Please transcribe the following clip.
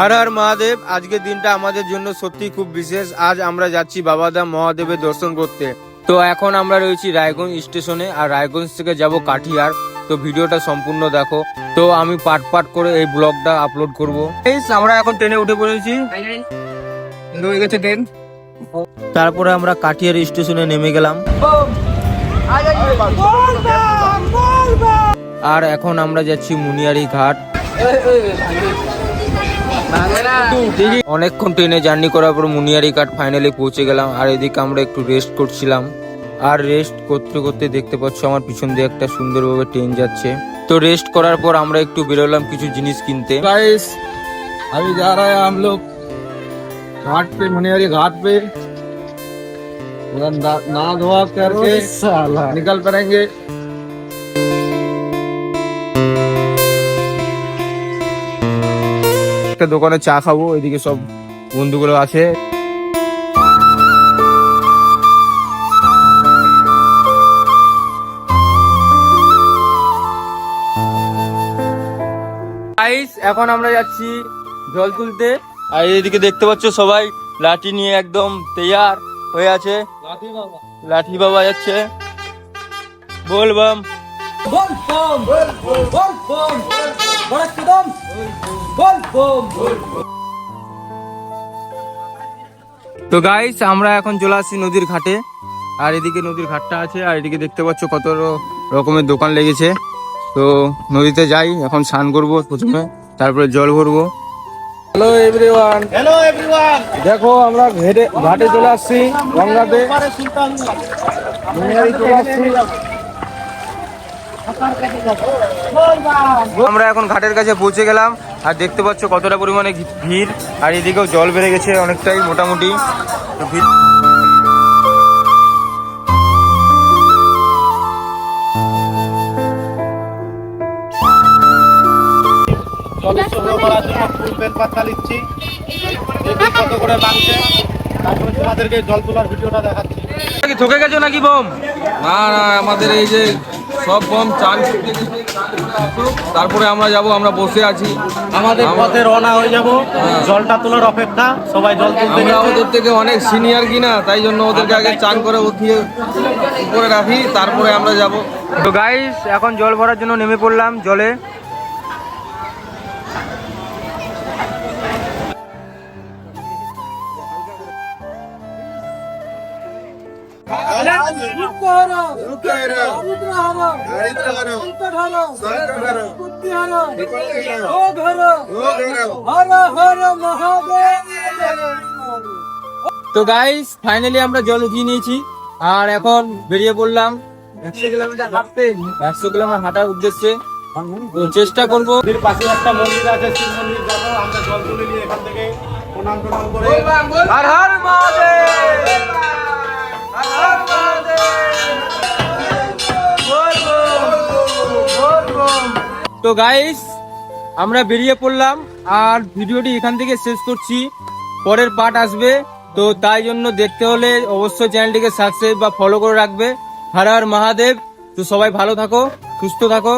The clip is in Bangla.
হর হর মহাদেব। আজকের দিনটা আমাদের জন্য সত্যি খুব বিশেষ। আজ আমরা যাচ্ছি বাবাধাম মহাদেবের দর্শন করতে। তো এখন আমরা রয়েছি রায়গঞ্জ স্টেশনে, আর রায়গঞ্জ থেকে যাব কাঠিয়ার। তো ভিডিওটা সম্পূর্ণ দেখো। তো আমি পার্ট পার্ট করে এই ব্লগটা আপলোড করব। আমরা এখন ট্রেনে উঠে পড়েছি, ট্রেন। তারপরে আমরা কাঠিয়ার স্টেশনে নেমে গেলাম, আর এখন আমরা যাচ্ছি মুনিয়ারি ঘাট। অনেকক্ষণ ট্রেনে জার্নি করার পর মুনিয়ারি ঘাট ফাইনালি পৌঁছে গেলাম। আর এদিকে আমরা একটু রেস্ট করছিলাম, আর রেস্ট করতে করতে দেখতে পাচ্ছ আমার পিছন দিয়ে একটা সুন্দরভাবে ট্রেন যাচ্ছে। তো রেস্ট করার পর আমরা একটু বেরোলাম কিছু জিনিস কিনতে। गाइस अभी जा रहे हैं हम लोग घाट पे, मुनियारी घाट पे। नहा धोआ करके निकल पड़ेंगे। একটা দোকানে চা খাবো, এদিকে সব বন্ধুগুলো আছে। এখন আমরা যাচ্ছি জল তুলতে, আর এদিকে দেখতে পাচ্ছ সবাই লাঠি নিয়ে একদম তৈয়ার হয়ে আছে। লাঠি বাবা যাচ্ছে, বল বাম। তো গাইস আমরা এখন চলে আসছি নদীর ঘাটে, আর এদিকে নদীর ঘাটটা আছে, আর এদিকে দেখতে পাচ্ছ কত রকমের দোকান লেগেছে। তো নদীতে যাই, এখন স্নান করবো প্রথমে, তারপরে জল ভরবো। হ্যালো এভরিওয়ান, দেখো আমরা ঘাটে চলে আসছি, গঙ্গাতে চলে আসছি। আমরা এখন ঘাটের কাছে পৌঁছে গেলাম, আর দেখতে পাচ্ছ কতটা পরিমাণে ভিড়, আর এদিকেও জল বেড়ে গেছে অনেকটাই মোটামুটি। তো ভিড় থকে গেছো নাকি বোম? না না, আমাদের এই যে সব বম চান, তারপরে আমরা যাব। আমরা বসে আছি, আমাদের পথে রওনা হয়ে যাব। জলটা তোলার অপেক্ষা, সবাই জল তুলতে। আমরা ওদের থেকে অনেক সিনিয়র কিনা, তাই জন্য ওদেরকে আগে চান করে উঠিয়ে উপরে রাখি, তারপরে আমরা যাব। তো গাইস এখন জল ভরার জন্য নেমে পড়লাম জলে। তো গাইস ফাইনালি আমরা জল উঠিয়ে নিয়েছি, আর এখন বেরিয়ে পড়লাম 100 কিলোমিটার হাঁটার উদ্দেশ্যে। তো চেষ্টা করবো। পাশে একটা মন্দির আছে, শিব মন্দির, যাবো আমরা জল তুলে নিয়ে এখান থেকে প্রণাম করে। হর হর মহাদেব, হর হর মহাদেব, বল বল। তো গাইস আমরা বেরিয়ে পড়লাম, আর ভিডিওটি এখান থেকে শেষ করছি। পরের পার্ট আসবে, তো তাই জন্য দেখতে হলে অবশ্যই চ্যানেলটিকে সাবস্ক্রাইব বা ফলো করে রাখবে। হর হর মহাদেব। তো সবাই ভালো থাকো, সুস্থ থাকো।